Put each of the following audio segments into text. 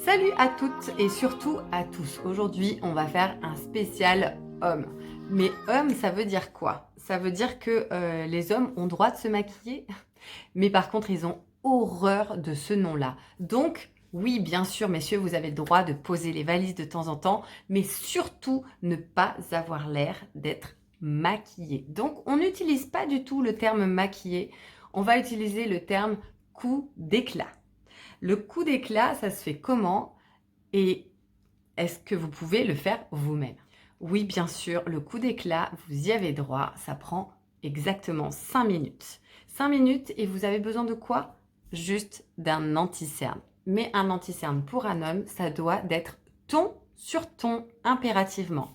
Salut à toutes et surtout à tous. Aujourd'hui, on va faire un spécial homme. Mais homme, ça veut dire quoi? Ça veut dire que les hommes ont droit de se maquiller, mais par contre, ils ont horreur de ce nom-là. Donc, oui, bien sûr, messieurs, vous avez le droit de poser les valises de temps en temps, mais surtout ne pas avoir l'air d'être maquillé. Donc, on n'utilise pas du tout le terme maquillé, on va utiliser le terme coup d'éclat. Le coup d'éclat, ça se fait comment? Et est-ce que vous pouvez le faire vous-même? Oui, bien sûr, le coup d'éclat, vous y avez droit, ça prend exactement 5 minutes. 5 minutes et vous avez besoin de quoi? Juste d'un anti-cerne. Mais un anti-cerne pour un homme, ça doit être ton sur ton impérativement.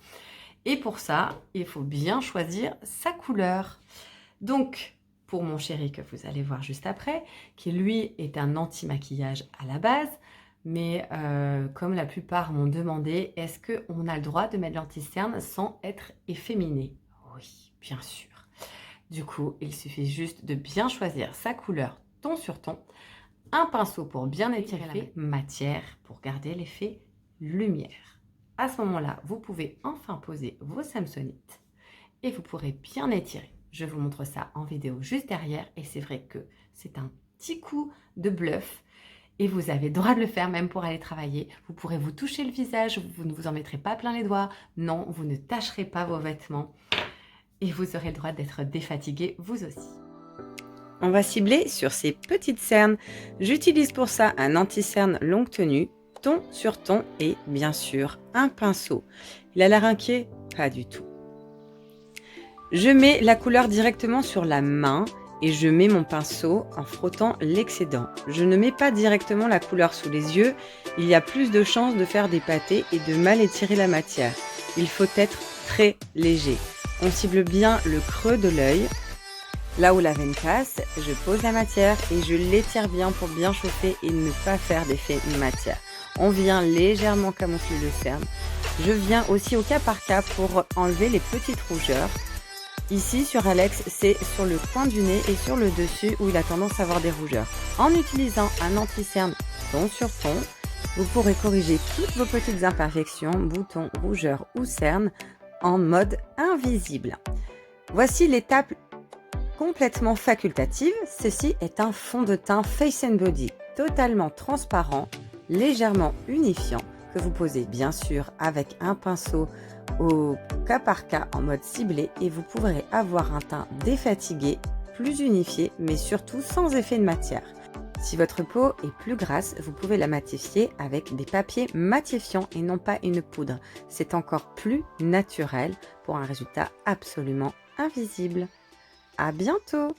Et pour ça, il faut bien choisir sa couleur. Donc, pour mon chéri que vous allez voir juste après, qui lui est un anti-maquillage à la base, mais comme la plupart m'ont demandé, est-ce qu'on a le droit de mettre l'anti-cerne sans être efféminé? Oui, bien sûr. Du coup, il suffit juste de bien choisir sa couleur ton sur ton, un pinceau pour bien étirer la matière pour garder l'effet lumière. À ce moment-là, vous pouvez enfin poser vos samsonites et vous pourrez bien étirer. Je vous montre ça en vidéo juste derrière et c'est vrai que c'est un petit coup de bluff et vous avez le droit de le faire même pour aller travailler. Vous pourrez vous toucher le visage, vous ne vous en mettrez pas plein les doigts, non, vous ne tacherez pas vos vêtements et vous aurez le droit d'être défatigué vous aussi. On va cibler sur ces petites cernes. J'utilise pour ça un anti-cerne longue tenue, ton sur ton et bien sûr un pinceau. Il a l'air inquiet? Pas du tout. Je mets la couleur directement sur la main et je mets mon pinceau en frottant l'excédent. Je ne mets pas directement la couleur sous les yeux, il y a plus de chances de faire des pâtés et de mal étirer la matière. Il faut être très léger. On cible bien le creux de l'œil. Là où la veine passe, je pose la matière et je l'étire bien pour bien chauffer et ne pas faire d'effet matière. On vient légèrement camoufler le cerne. Je viens aussi au cas par cas pour enlever les petites rougeurs. Ici sur Alex, c'est sur le coin du nez et sur le dessus où il a tendance à avoir des rougeurs. En utilisant un anti-cerne ton sur ton, vous pourrez corriger toutes vos petites imperfections, boutons, rougeurs ou cernes en mode invisible. Voici l'étape complètement facultative. Ceci est un fond de teint Face and Body totalement transparent, légèrement unifiant, que vous posez bien sûr avec un pinceau au cas par cas en mode ciblé et vous pourrez avoir un teint défatigué, plus unifié mais surtout sans effet de matière. Si votre peau est plus grasse, vous pouvez la matifier avec des papiers matifiants et non pas une poudre. C'est encore plus naturel pour un résultat absolument invisible. À bientôt!